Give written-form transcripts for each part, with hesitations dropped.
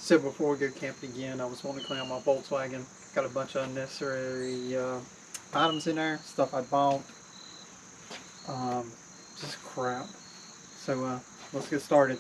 said before we go camping again, I was wanting to clean out my Volkswagen. Got a bunch of unnecessary items in there, stuff I bought. Um, just crap. So let's get started.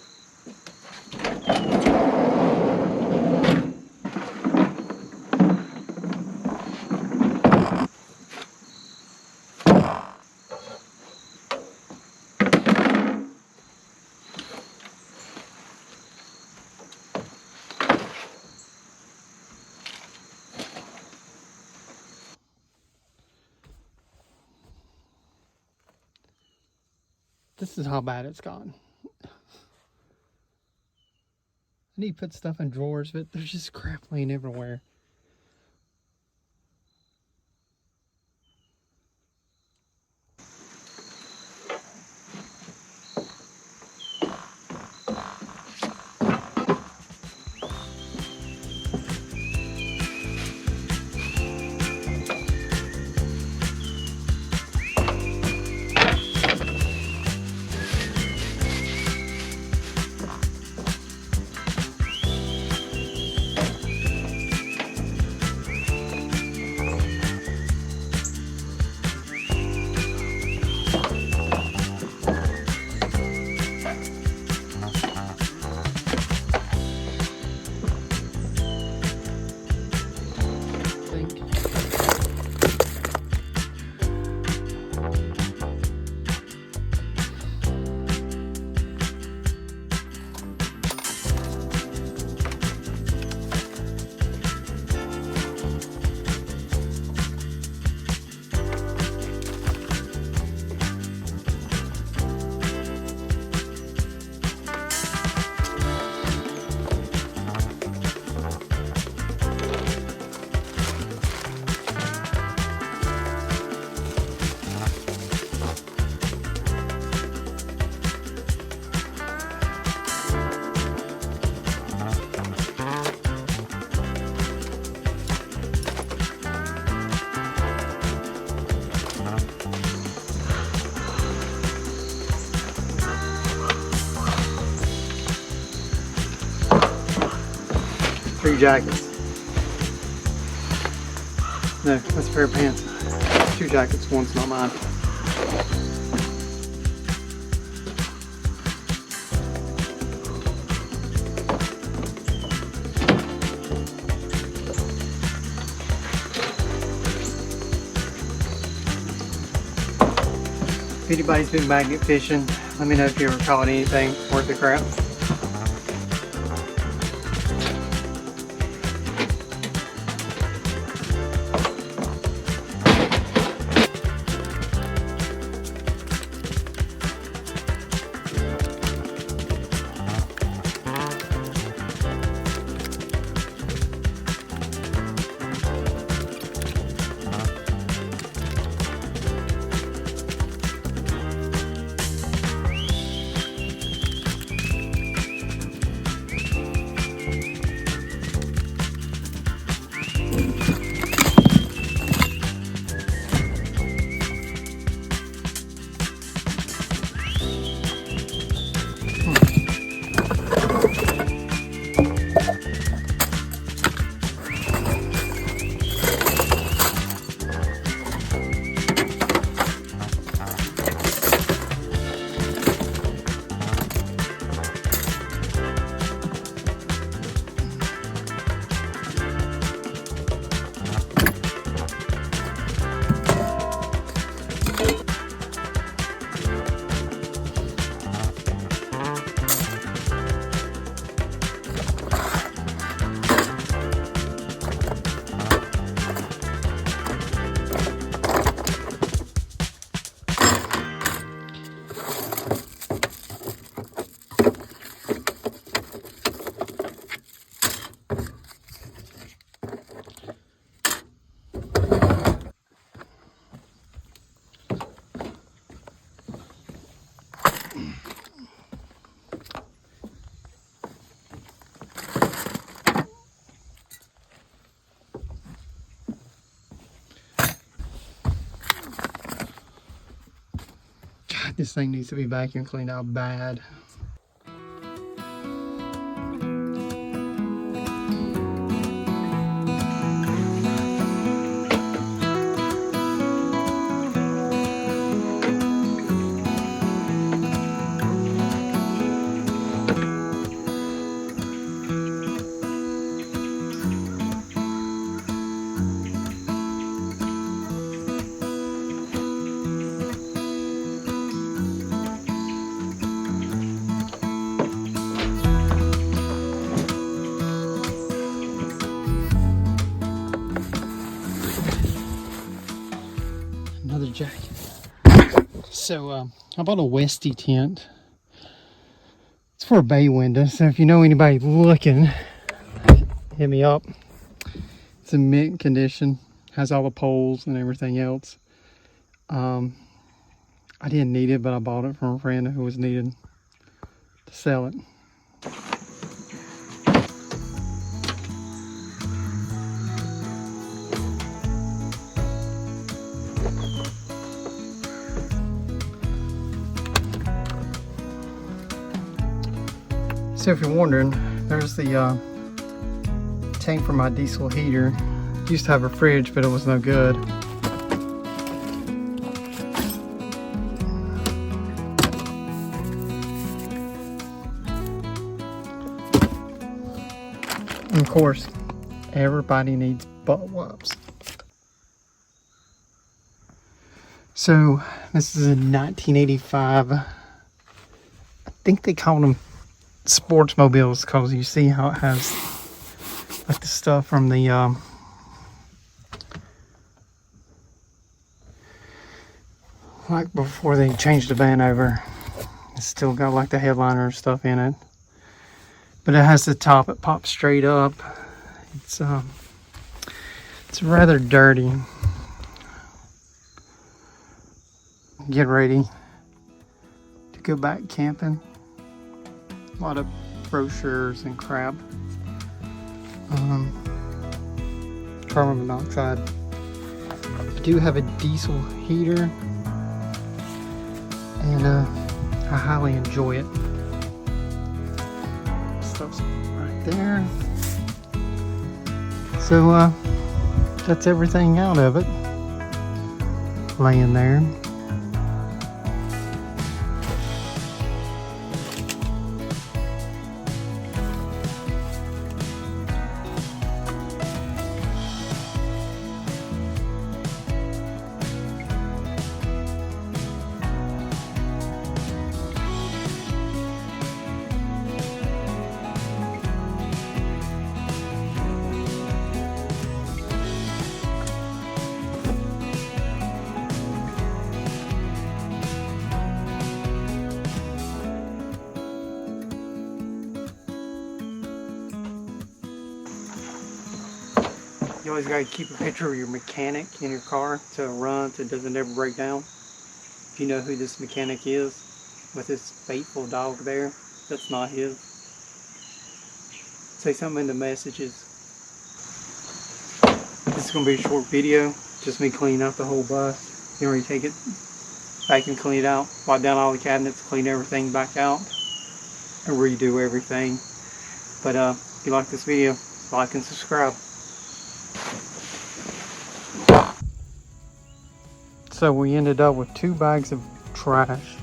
This is how bad it's gone. I need to put stuff in drawers, but there's just crap laying everywhere. Three jackets. No, that's a pair of pants. Two jackets, one's not mine. If anybody's been magnet fishing, let me know if you ever caught anything worth the crap. This thing needs to be vacuum cleaned out bad. jacket. So I bought a Westy tent. It's for a bay window, so if you know anybody looking, hit me up. It's in mint condition, has all the poles and everything else. I didn't need it, but I bought it from a friend who was needing to sell it. So if you're wondering, there's the tank for my diesel heater. Used to have a fridge, but it was no good. And of course, everybody needs butt wipes. So this is a 1985. I think they call them sportsmobiles because you see how it has like the stuff from the like before they changed the van over. It's still got like the headliner stuff in it, but it has the top, it pops straight up. It's rather dirty. Get ready to go back camping. A lot of brochures and crap. Carbon monoxide. I do have a diesel heater, and I highly enjoy it. Stuff's right there. So that's everything out of it, laying there. You always got to keep a picture of your mechanic in your car so it runs, so it doesn't ever break down. If you know who this mechanic is, with his faithful dog there, that's not his. Say something in the messages. This is going to be a short video, just me cleaning out the whole bus. You already take it back and clean it out, wipe down all the cabinets, clean everything back out, and redo everything. But if you like this video, like and subscribe. So we ended up with 2 bags of trash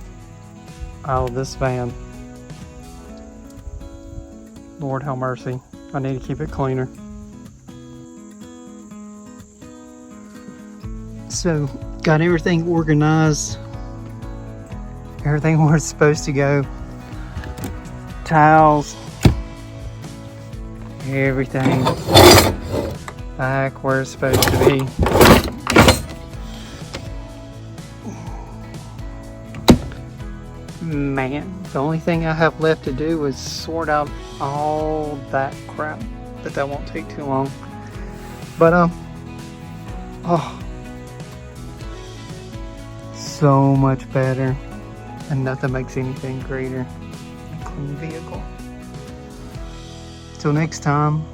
out of this van. Lord have mercy. I need to keep it cleaner. So got everything organized. Everything where it's supposed to go. Towels. Everything back where it's supposed to be. Man, the only thing I have left to do is sort out all that crap, but that won't take too long. But oh, so much better, and nothing makes anything greater than a clean vehicle. Till next time.